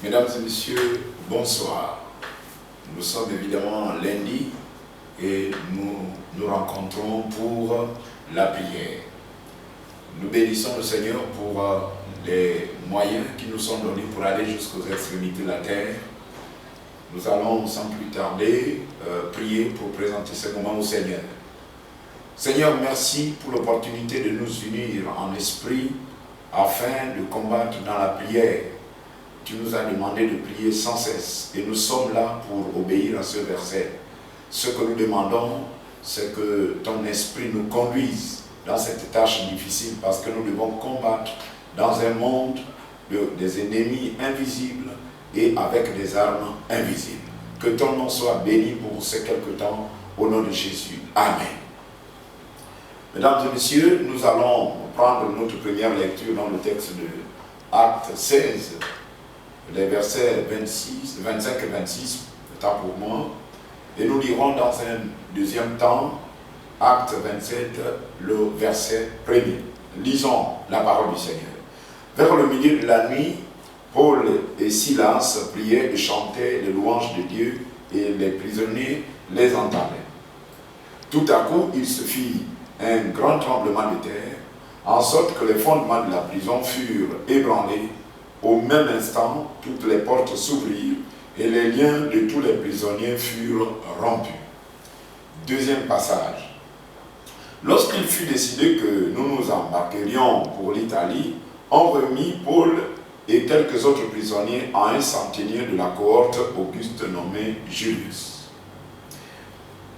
Mesdames et messieurs, bonsoir. Nous sommes évidemment lundi et nous nous rencontrons pour la prière. Nous bénissons le Seigneur pour les moyens qui nous sont donnés pour aller jusqu'aux extrémités de la terre. Nous allons sans plus tarder prier pour présenter ce moment au Seigneur. Seigneur, merci pour l'opportunité de nous unir en esprit afin de combattre dans la prière. Tu nous as demandé de prier sans cesse et nous sommes là pour obéir à ce verset. Ce que nous demandons, c'est que ton esprit nous conduise dans cette tâche difficile parce que nous devons combattre dans un monde des ennemis invisibles et avec des armes invisibles. Que ton nom soit béni pour ces quelques temps au nom de Jésus. Amen. Mesdames et messieurs, nous allons prendre notre première lecture dans le texte de Actes 16, les versets 25 et 26, le temps pour moi, et nous lirons dans un deuxième temps, Acte 27, le verset 1er. Lisons la parole du Seigneur. Vers le milieu de la nuit, Paul et Silas priaient et chantaient les louanges de Dieu, et les prisonniers les entendaient. Tout à coup, il se fit un grand tremblement de terre, en sorte que les fondements de la prison furent ébranlés. Au même instant, toutes les portes s'ouvrirent et les liens de tous les prisonniers furent rompus. Deuxième passage. Lorsqu'il fut décidé que nous nous embarquerions pour l'Italie, on remit Paul et quelques autres prisonniers à un centenier de la cohorte Auguste nommé Julius.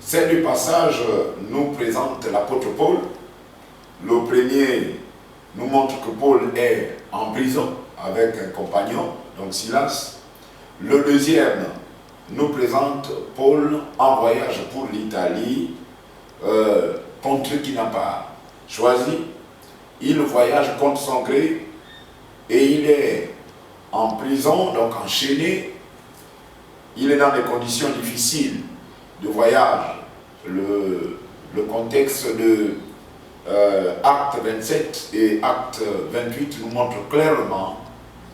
Ces deux passages nous présentent l'apôtre Paul. Le premier nous montre que Paul est en prison avec un compagnon, donc Silas. Le deuxième nous présente Paul en voyage pour l'Italie, contre qui n'a pas choisi. Il voyage contre son gré et il est en prison, donc enchaîné. Il est dans des conditions difficiles de voyage. Le contexte de Acte 27 et Acte 28 nous montre clairement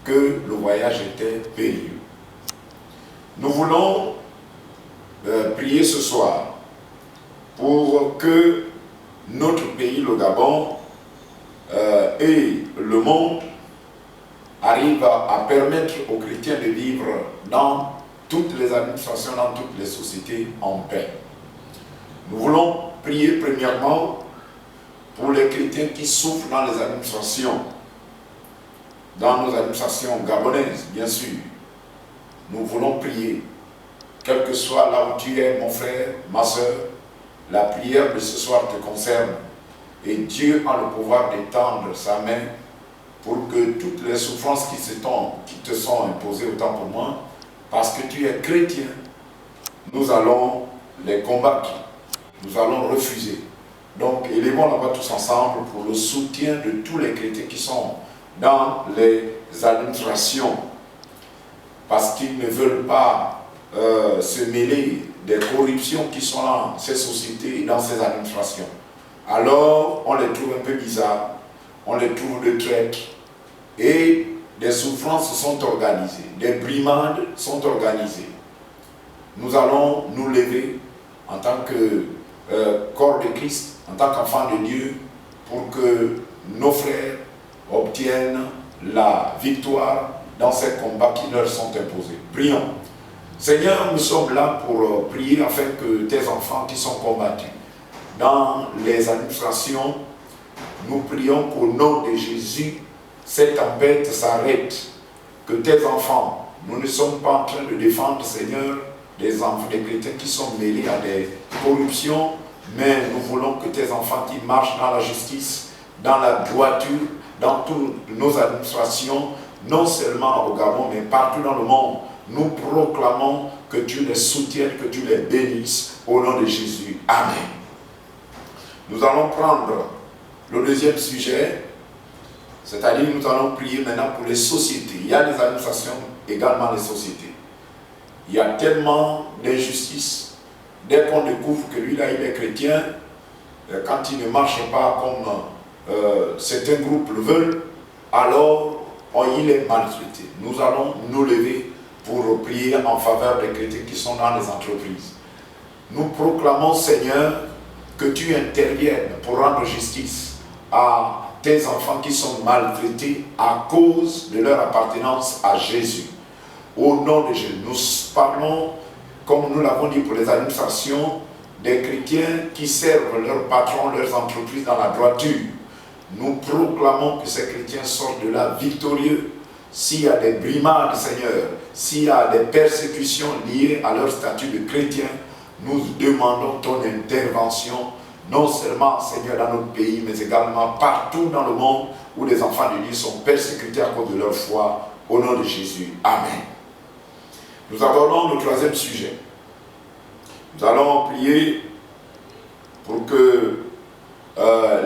que le voyage était périlleux. Nous voulons prier ce soir pour que notre pays, le Gabon, et le monde arrivent à permettre aux chrétiens de vivre dans toutes les administrations, dans toutes les sociétés en paix. Nous voulons prier premièrement pour les chrétiens qui souffrent dans les administrations, dans nos administrations gabonaises, bien sûr. Nous voulons prier, quel que soit là où tu es, mon frère, ma soeur, la prière de ce soir te concerne. Et Dieu a le pouvoir d'étendre sa main pour que toutes les souffrances qui te sont imposées, autant pour moi, parce que tu es chrétien, nous allons les combattre, nous allons refuser. Donc, élevons là-bas tous ensemble pour le soutien de tous les chrétiens qui sont dans les administrations, parce qu'ils ne veulent pas se mêler des corruptions qui sont dans ces sociétés et dans ces administrations. Alors, on les trouve un peu bizarres, on les trouve de traîtres, et des souffrances sont organisées, des brimades sont organisées. Nous allons nous lever en tant que corps de Christ, en tant qu'enfants de Dieu, pour que nos frères obtiennent la victoire dans ces combats qui leur sont imposés. Prions. Seigneur, nous sommes là pour prier afin que tes enfants qui sont combattus dans les administrations, nous prions qu'au nom de Jésus, cette tempête s'arrête, que tes enfants, nous ne sommes pas en train de défendre, Seigneur, des enfants, des chrétiens qui sont mêlés à des corruptions, mais nous voulons que tes enfants qui marchent dans la justice, dans la droiture, dans toutes nos administrations, non seulement au Gabon, mais partout dans le monde, nous proclamons que tu les soutiennes, que tu les bénisses, au nom de Jésus. Amen. Nous allons prendre le deuxième sujet, c'est-à-dire nous allons prier maintenant pour les sociétés. Il y a des administrations, également les sociétés. Il y a tellement d'injustices. Dès qu'on découvre que lui, là, il est chrétien, quand il ne marche pas comme certains groupes le veulent, alors il est maltraité. Nous allons nous lever pour prier en faveur des chrétiens qui sont dans les entreprises. Nous proclamons, Seigneur, que tu interviennes pour rendre justice à tes enfants qui sont maltraités à cause de leur appartenance à Jésus. Au nom de Jésus, nous parlons, comme nous l'avons dit pour les administrations, des chrétiens qui servent leurs patrons, leurs entreprises dans la droiture. Nous proclamons que ces chrétiens sortent de là victorieux. S'il y a des brimades, Seigneur, s'il y a des persécutions liées à leur statut de chrétien, nous demandons ton intervention, non seulement, Seigneur, dans notre pays, mais également partout dans le monde où les enfants de Dieu sont persécutés à cause de leur foi. Au nom de Jésus. Amen. Nous abordons le troisième sujet. Nous allons prier pour que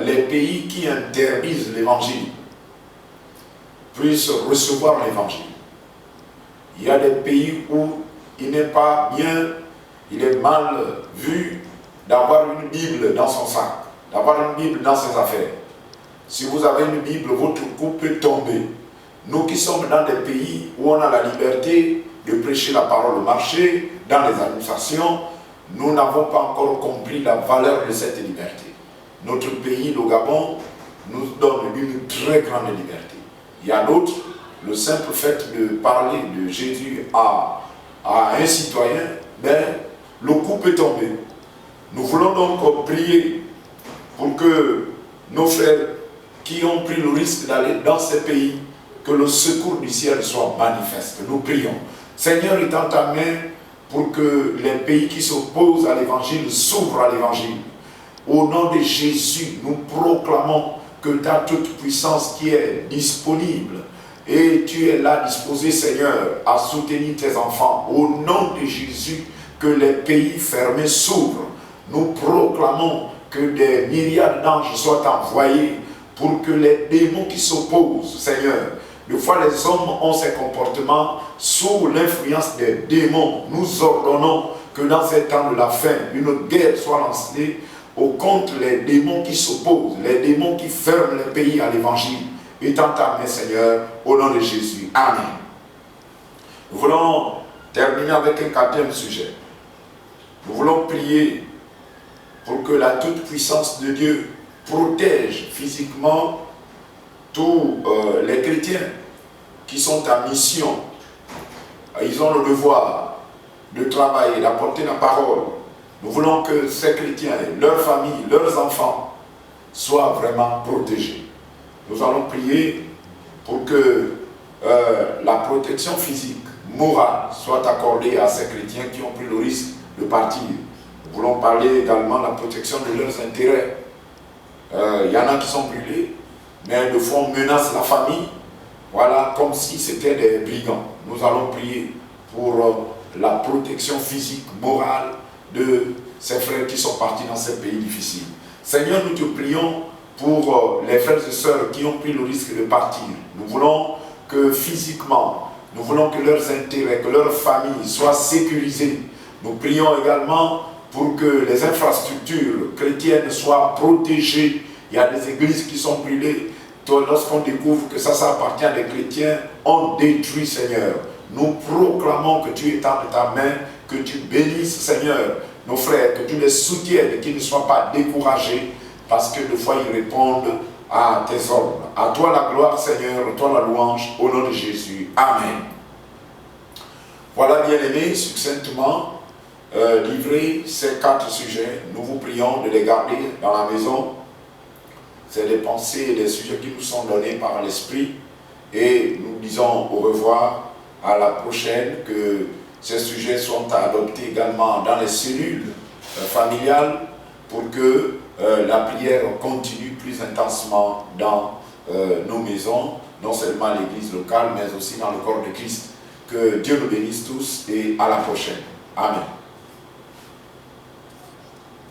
les pays qui interdisent l'évangile puissent recevoir l'évangile. Il y a des pays où il n'est pas bien, il est mal vu d'avoir une Bible dans son sac, d'avoir une Bible dans ses affaires. Si vous avez une Bible, votre coup peut tomber. Nous qui sommes dans des pays où on a la liberté de prêcher la parole au marché, dans les administrations, nous n'avons pas encore compris la valeur de cette liberté. Notre pays, le Gabon, nous donne une très grande liberté. Il y a d'autres, le simple fait de parler de Jésus à un citoyen, ben, le coup peut tomber. Nous voulons donc prier pour que nos frères qui ont pris le risque d'aller dans ces pays, que le secours du ciel soit manifeste. Nous prions. Seigneur, étends ta main pour que les pays qui s'opposent à l'évangile s'ouvrent à l'évangile. Au nom de Jésus, nous proclamons que tu as toute puissance qui est disponible et tu es là disposé, Seigneur, à soutenir tes enfants. Au nom de Jésus, que les pays fermés s'ouvrent. Nous proclamons que des myriades d'anges soient envoyés pour que les démons qui s'opposent, Seigneur, des fois les hommes ont ces comportements sous l'influence des démons. Nous ordonnons que dans ces temps de la fin, une guerre soit lancée contre les démons qui s'opposent, les démons qui ferment les pays à l'évangile. Étends ta main, Seigneur, au nom de Jésus. Amen. Nous voulons terminer avec un quatrième sujet. Nous voulons prier pour que la toute-puissance de Dieu protège physiquement tous les chrétiens qui sont en mission. Ils ont le devoir de travailler, d'apporter la parole. Nous voulons que ces chrétiens, leurs familles, leurs enfants soient vraiment protégés. Nous allons prier pour que la protection physique, morale, soit accordée à ces chrétiens qui ont pris le risque de partir. Nous voulons parler également de la protection de leurs intérêts. Il y en a qui sont brûlés, mais de fois on menace la famille, voilà, comme si c'était des brigands. Nous allons prier pour la protection physique, morale de ces frères qui sont partis dans ces pays difficiles. Seigneur, nous te prions pour les frères et sœurs qui ont pris le risque de partir. Nous voulons que physiquement, nous voulons que leurs intérêts, que leurs familles soient sécurisées. Nous prions également pour que les infrastructures chrétiennes soient protégées. Il y a des églises qui sont brûlées. Lorsqu'on découvre que ça appartient à des chrétiens, on détruit, Seigneur. Nous proclamons que tu étends de ta main, que tu bénisses, Seigneur, nos frères, que tu les soutiennes, qu'ils ne soient pas découragés, parce que des fois ils répondent à tes ordres. À toi la gloire, Seigneur, à toi la louange, au nom de Jésus. Amen. Voilà, bien-aimés, succinctement livré ces 4 sujets. Nous vous prions de les garder dans la maison. C'est les pensées et les sujets qui nous sont donnés par l'Esprit. Et nous disons au revoir à la prochaine, que ces sujets soient adoptés également dans les cellules familiales pour que la prière continue plus intensement dans nos maisons, non seulement à l'église locale, mais aussi dans le corps de Christ. Que Dieu nous bénisse tous et à la prochaine. Amen.